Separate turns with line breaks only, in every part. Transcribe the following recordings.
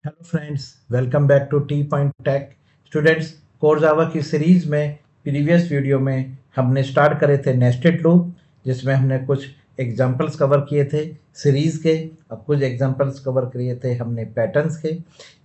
Hello friends, welcome back to T point tech. Students, core Java की series में previous video में हमने start करे थे नेस्टेड लूप, जिसमें हमने कुछ एग्जांपल्स कवर किए थे सीरीज के और कुछ एग्जांपल्स कवर किए थे हमने पैटर्न्स के।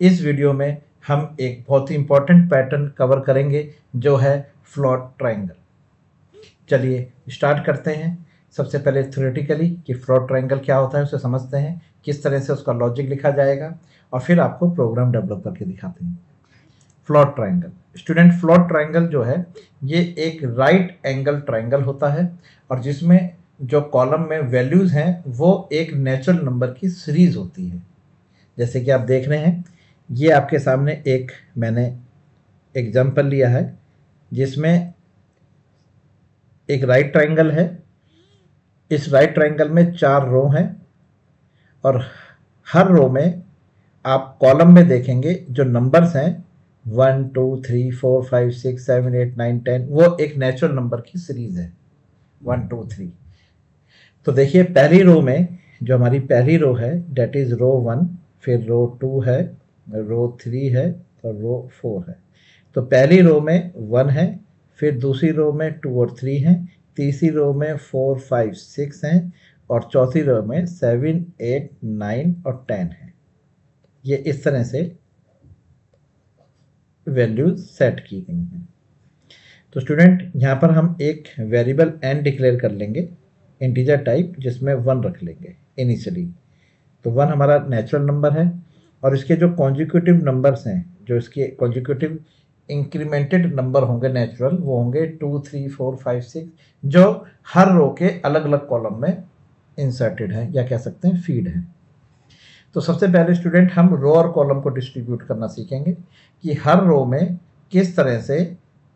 इस वीडियो में हम एक बहुत ही इंपॉर्टेंट पैटर्न कवर करेंगे जो है फ्लॉट ट्रायंगल। चलिए स्टार्ट करते हैं। सबसे पहले थ्योरेटिकली कि फ्लॉट ट्रायंगल क्या होता है उसे समझते हैं, किस तरह से उसका लॉजिक लिखा जाएगा और फिर आपको प्रोग्राम डेवलप करके दिखाते हैं। Float triangle student, float triangle जो है ये एक राइट एंगल ट्रायंगल होता है और जिसमें जो कॉलम में वैल्यूज हैं वो एक नेचुरल नंबर की सीरीज होती है। जैसे कि आप देख रहे हैं, ये आपके सामने एक मैंने एग्जांपल लिया है जिसमें एक राइट ट्रायंगल है। इस राइट ट्रायंगल में 4 रो हैं और हर रो में आप कॉलम में देखेंगे जो नंबर्स हैं 1 2 3 4 5 6 7 8 9 10, वो एक नेचुरल नंबर की सीरीज है 1 2 3। तो देखिए पहली रो में जो हमारी पहली रो है डेट इज रो 1, फिर रो 2 है, रो 3 है और रो 4 है। तो पहली रो में 1 है, फिर दूसरी रो में 2 और 3 हैं, तीसरी रो में 4 5 6 हैं और चौथी रो में 7 8 9 और 10 है। ये इस तरह से वैल्यूज सेट की गई हैं। तो स्टूडेंट यहाँ पर हम एक वेरिएबल n डिक्लेयर कर लेंगे इंटीजर टाइप, जिसमें 1 रख लेंगे इनिशियली। तो 1 हमारा नेचुरल नंबर है और इसके जो कॉन्जिक्यूटिव नंबर्स हैं, जो इसके कॉन्जिक्यूटिव इंक्रीमेंटेड नंबर होंगे नेचुरल, वो होंगे 2 3 4 5 6, जो हर रो के अलग अलग कॉलम में इंसर्टेड है या कह सकते हैं फीड है। तो सबसे पहले स्टूडेंट हम रो और कॉलम को डिस्ट्रीब्यूट करना सीखेंगे कि हर रो में किस तरह से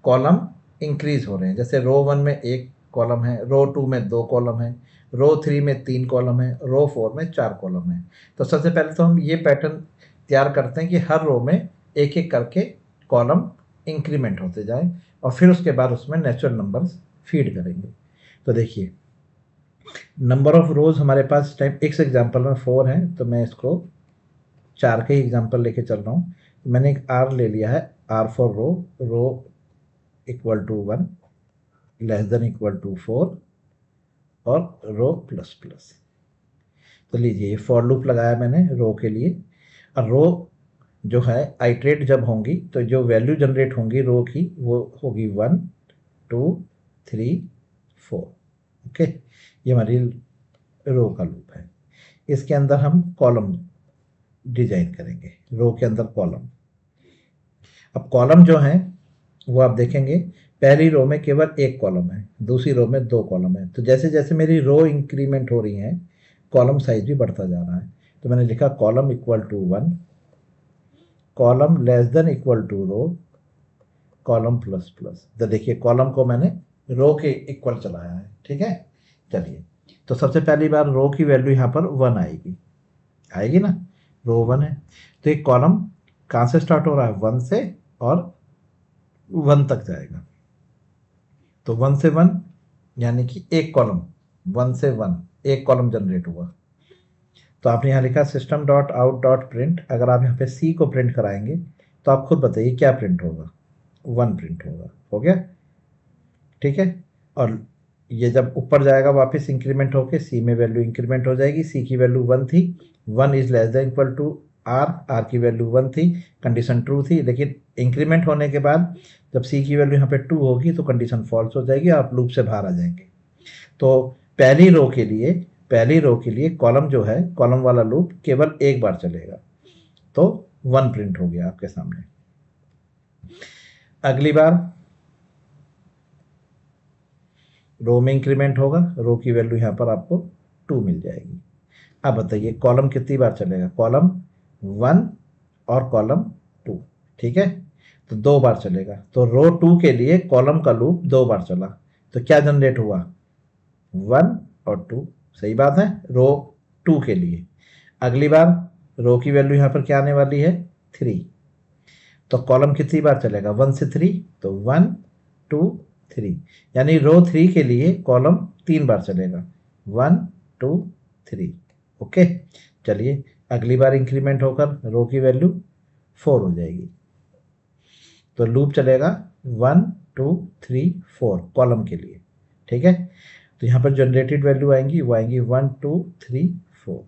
कॉलम इंक्रीज हो रहे हैं। जैसे रो 1 में 1 कॉलम है, रो 2 में 2 कॉलम है, रो 3 में 3 कॉलम है, रो 4 में 4 कॉलम है। तो सबसे पहले तो हम ये पैटर्न तैयार करते हैं कि हर रो में एक एक करके कॉलम इंक्रीमेंट होते जाए और फिर उसके बाद उसमें नेचुरल नंबर्स फीड करेंगे। तो देखिए नंबर ऑफ रोज हमारे पास इस टाइम इस एग्जांपल में 4 है, तो मैं इसको 4 के ही एग्जांपल लेके चल रहा हूँ। मैंने एक आर ले लिया है, R for row, row equal to 1 less than equal to 4 और रो प्लस प्लस। तो लीजिए ये फॉर लूप लगाया मैंने रो के लिए। और रो जो है आइट्रेट जब होंगी तो जो वैल्यू जनरेट होंगी रो की वो होगी 1 2 3 4। ओके, ये हमारी रो का लूप है। इसके अंदर हम कॉलम डिजाइन करेंगे, रो के अंदर कॉलम। अब कॉलम जो है वो आप देखेंगे पहली रो में केवल 1 कॉलम है, दूसरी रो में 2 कॉलम है। तो जैसे जैसे मेरी रो इंक्रीमेंट हो रही है कॉलम साइज भी बढ़ता जा रहा है। तो मैंने लिखा column equal to 1, column less than equal to row, column plus plus. तो देखिए कॉलम को मैंने रो के इक्वल चलाया है। ठीक है, चलिए तो सबसे पहली बार रो की वैल्यू यहाँ पर 1 आएगी, आएगी ना, रो 1 है। तो एक कॉलम कहाँ से स्टार्ट हो रहा है, 1 से और 1 तक जाएगा। तो 1 से 1 यानी कि एक कॉलम, 1 से 1 एक कॉलम जनरेट हुआ। तो आपने यहाँ लिखा system dot out dot print. अगर आप यहाँ पे सी को प्रिंट कराएंगे तो आप खुद बताइए क्या प्रिंट होगा, 1 प्रिंट होगा। हो गया, ठीक है। और ये जब ऊपर जाएगा वापस इंक्रीमेंट होके सी में वैल्यू इंक्रीमेंट हो जाएगी। सी की वैल्यू 1 थी, 1 is less than equal to R, R की वैल्यू 1 थी, कंडीशन ट्रू थी। लेकिन इंक्रीमेंट होने के बाद जब सी की वैल्यू यहाँ पे 2 होगी तो कंडीशन फॉल्स हो जाएगी, आप लूप से बाहर आ जाएंगे। तो पहली रो के लिए कॉलम जो है, कॉलम वाला लूप केवल एक बार चलेगा, तो 1 प्रिंट हो गया आपके सामने। अगली बार रो में इंक्रीमेंट होगा, रो की वैल्यू यहाँ पर आपको 2 मिल जाएगी। अब बताइए कॉलम कितनी बार चलेगा, कॉलम 1 और कॉलम 2। ठीक है, तो 2 बार चलेगा। तो रो 2 के लिए कॉलम का लूप 2 बार चला, तो क्या जनरेट हुआ, 1 और 2। सही बात है, रो 2 के लिए। अगली बार रो की वैल्यू यहाँ पर क्या आने वाली है, 3। तो कॉलम कितनी बार चलेगा, 1 से 3, तो 1 2 3, यानी रो 3 के लिए कॉलम 3 बार चलेगा, 1 2 3। ओके, चलिए अगली बार इंक्रीमेंट होकर रो की वैल्यू 4 हो जाएगी। तो लूप चलेगा 1 2 3 4 कॉलम के लिए, ठीक है। तो यहाँ पर जनरेटेड वैल्यू आएंगी, वो आएंगी 1 2 3 4।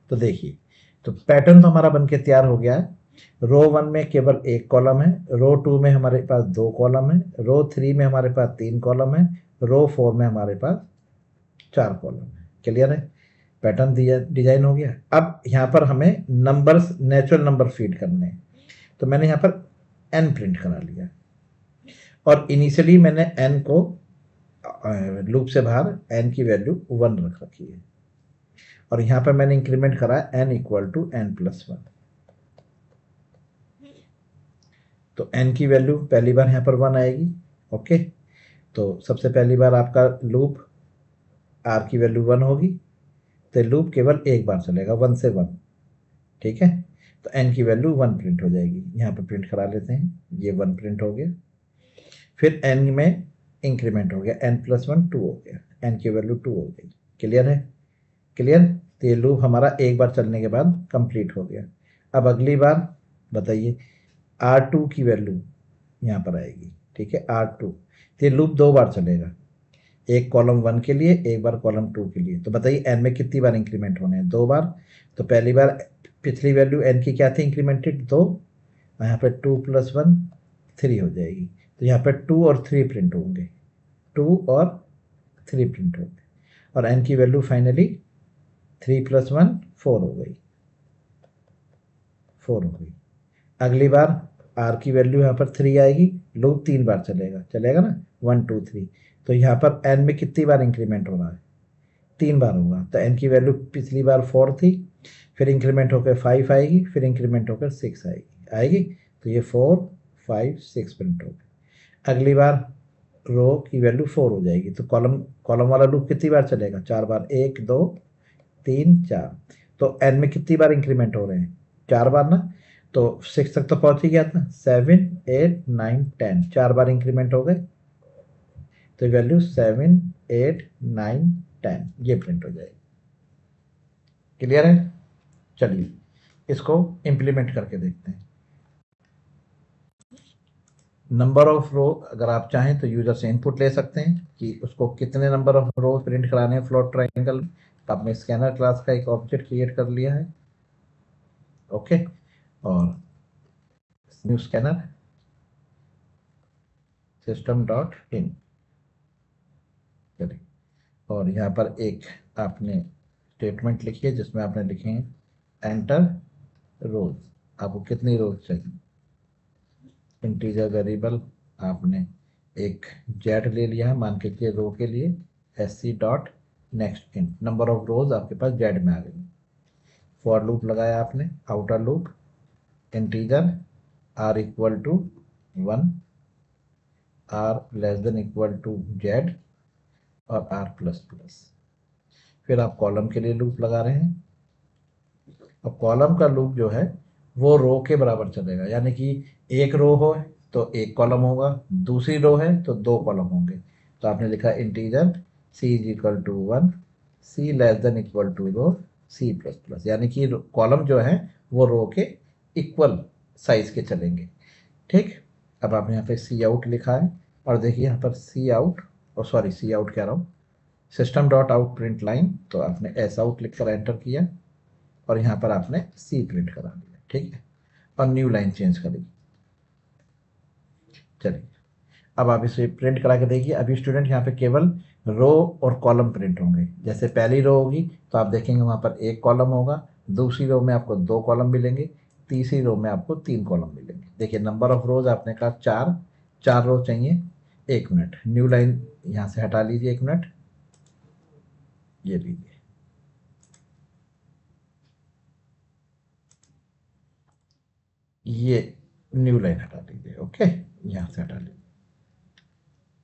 तो देखिए, तो पैटर्न तो हमारा बनके तैयार हो गया है। रो 1 में केवल एक कॉलम है, रो 2 में हमारे पास 2 कॉलम है, रो 3 में हमारे पास 3 कॉलम है, रो 4 में हमारे पास 4 कॉलम है। क्लियर है, पैटर्न डिजाइन हो गया। अब यहाँ पर हमें नंबर्स, नेचुरल नंबर फीड करने हैं। तो मैंने यहाँ पर n प्रिंट करा लिया और इनिशियली मैंने n को लूप से बाहर n की वैल्यू 1 रख रखी है और यहाँ पर मैंने इंक्रीमेंट करा n इक्वल टू n+1। तो n की वैल्यू पहली बार यहाँ पर 1 आएगी। ओके, तो सबसे पहली बार आपका लूप r की वैल्यू 1 होगी, तो लूप केवल एक बार चलेगा 1 से 1, ठीक है। तो n की वैल्यू 1 प्रिंट हो जाएगी। यहाँ पर प्रिंट करा लेते हैं, ये 1 प्रिंट हो गया। फिर n में इंक्रीमेंट हो गया, n+1 2 हो गया, n की वैल्यू 2 हो गई। क्लियर है, क्लियर। तो ये लूप हमारा एक बार चलने के बाद कंप्लीट हो गया। अब अगली बार बताइए, R2 की वैल्यू यहाँ पर आएगी, ठीक है, R2। तो ये लूप 2 बार चलेगा, एक कॉलम 1 के लिए, एक बार कॉलम 2 के लिए। तो बताइए n में कितनी बार इंक्रीमेंट होने हैं? 2 बार। तो पहली बार पिछली वैल्यू n की क्या थी इंक्रीमेंटेड? 2, यहाँ पर 2 + 1 3 हो जाएगी। तो यहाँ पर 2 और 3 प्रिंट होंगे, 2 और 3 प्रिंट होंगे और n की वैल्यू फाइनली 3 + 1 4 हो गई, 4 हो गई। अगली बार r की वैल्यू यहाँ पर 3 आएगी, लूप 3 बार चलेगा, चलेगा ना, 1 2 3। तो यहाँ पर n में कितनी बार इंक्रीमेंट हो रहा है? 3 बार होगा। तो n की वैल्यू पिछली बार 4 थी, फिर इंक्रीमेंट होकर 5 आएगी, फिर इंक्रीमेंट होकर 6 आएगी। तो ये 4 5 6 प्रिंट होगा। अगली बार रो की वैल्यू 4 हो जाएगी, तो कॉलम वाला लूप कितनी बार चलेगा? 4 बार, 1 2 3 4। तो n में कितनी बार इंक्रीमेंट हो रहे हैं? 4 बार ना। तो 6 तक तो पहुंच ही गया था, 7 8 9 10, 4 बार इंक्रीमेंट हो गए। तो वैल्यू 7 8 9 10 ये प्रिंट हो जाएगी। क्लियर है, चलिए इसको इम्प्लीमेंट करके देखते हैं। नंबर ऑफ रो अगर आप चाहें तो यूजर से इनपुट ले सकते हैं कि उसको कितने नंबर ऑफ रो प्रिंट कराने हैं फ्लोट ट्रायंगल। तो आपने स्कैनर क्लास का एक ऑब्जेक्ट क्रिएट कर लिया है, ओके। और न्यू स्कैनर system.in, चलिए, और यहाँ पर एक आपने स्टेटमेंट लिखी है जिसमें आपने लिखे हैं एंटर रोज। आपको कितनी रोज चाहिए? इंटीजर वेरिएबल आपने एक जेड ले लिया है, मान के चलिए रो के लिए sc.next int, नंबर ऑफ रोज आपके पास जेड में आ गई। फॉर लूप लगाया आपने, outer loop, integer r equal to 1, r less than equal to Z और r++। फिर आप कॉलम के लिए लूप लगा रहे हैं और कॉलम का लूप जो है वो रो के बराबर चलेगा, यानी कि एक रो हो तो एक कॉलम होगा, दूसरी रो है तो 2 कॉलम होंगे। तो आपने लिखा integer c is equal to 1, c less than equal to row c++, यानी कि कॉलम जो है वो रो के इक्वल साइज के चलेंगे, ठीक। अब आपने यहाँ पे सी आउट लिखा है और देखिए यहाँ पर सी आउट, और सॉरी सी आउट कह रहा हूँ, system.out प्रिंट लाइन। तो आपने एस आउट लिखकर एंटर किया और यहाँ पर आपने सी प्रिंट करा दिया, ठीक है, और न्यू लाइन चेंज करी। चलिए अब आप इसे प्रिंट करा के देखिए। अभी स्टूडेंट यहाँ पे केवल रो और कॉलम प्रिंट होंगे। जैसे पहली रो होगी तो आप देखेंगे वहाँ पर एक कॉलम होगा, दूसरी रो में आपको 2 कॉलम मिलेंगे, तीसरी रो में आपको 3 कॉलम मिलेंगे। देखिए नंबर ऑफ रोज आपने कहा 4, 4 रो चाहिए। 1 मिनट, न्यू लाइन यहाँ से हटा लीजिए, 1 मिनट, ये लीजिए, ये न्यू लाइन हटा लीजिए, ओके, यहाँ से हटा लीजिए।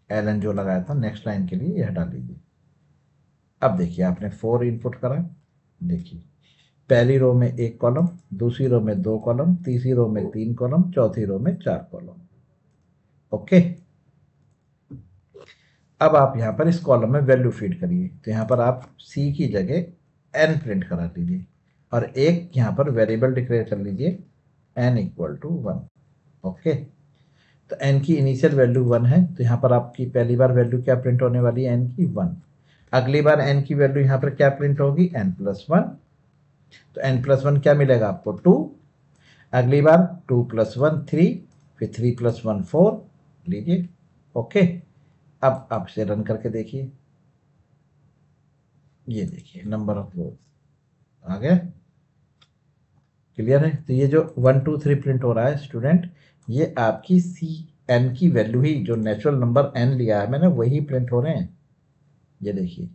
एल एन जो लगाया था नेक्स्ट लाइन के लिए ये हटा लीजिए। अब देखिए आपने 4 इनपुट करा, देखिए पहली रो में 1 कॉलम, दूसरी रो में 2 कॉलम, तीसरी रो में 3 कॉलम, चौथी रो में 4 कॉलम, ओके। अब आप यहाँ पर इस कॉलम में वैल्यू फीड करिए। तो यहाँ पर आप सी की जगह एन प्रिंट करा लीजिए और एक यहाँ पर वेरिएबल डिक्लेयर कर लीजिए n इक्वल टू 1। ओके, तो n की इनिशियल वैल्यू 1 है, तो यहाँ पर आपकी पहली बार वैल्यू क्या प्रिंट होने वाली है, n की 1। अगली बार n की वैल्यू यहाँ पर क्या प्रिंट होगी, n+1। तो n+1 क्या मिलेगा आपको, 2। अगली बार 2+1 3, फिर 3+1 4 लीजिए। ओके, अब आप इसे रन करके देखिए, ये देखिए नंबर ऑफ रोज आ गया। क्लियर है। तो ये जो 1 2 3 प्रिंट हो रहा है स्टूडेंट, ये आपकी n की वैल्यू ही, जो नेचुरल नंबर n लिया है मैंने, वही प्रिंट हो रहे हैं। ये देखिए,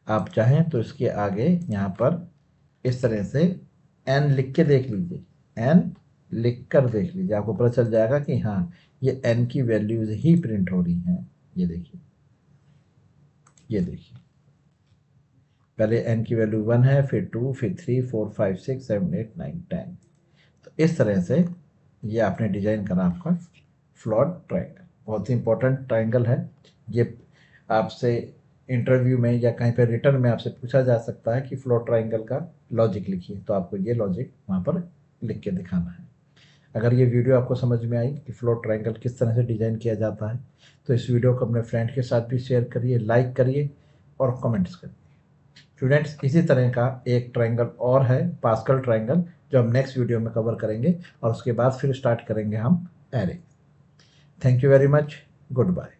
आप चाहें तो इसके आगे यहाँ पर इस तरह से n लिख के देख लीजिए, n लिख कर देख लीजिए, आपको पता चल जाएगा कि हाँ ये n की वैल्यूज ही प्रिंट हो रही हैं। ये देखिए, ये देखिए, पहले n की वैल्यू 1 है, फिर 2, फिर 3 4 5 6 7 8 9 10। तो इस तरह से ये आपने डिजाइन करा आपका फ्लॉड ट्रायंगल। बहुत ही इंपॉर्टेंट ट्रायंगल है ये। आपसे इंटरव्यू में या कहीं पर रिटर्न में आपसे पूछा जा सकता है कि फ्लॉड ट्रायंगल का लॉजिक लिखिए, तो आपको ये लॉजिक वहाँ पर लिख के दिखाना है। अगर ये वीडियो आपको समझ में आई कि फ्लॉड ट्रायंगल किस तरह से डिज़ाइन किया जाता है, तो इस वीडियो को अपने फ्रेंड के साथ भी शेयर करिए, लाइक करिए और कमेंट्स करिए। स्टूडेंट्स, इसी तरह का एक ट्रायंगल और है, पास्कल ट्रायंगल, जो हम नेक्स्ट वीडियो में कवर करेंगे और उसके बाद फिर स्टार्ट करेंगे हम array. Thank you very much, good bye.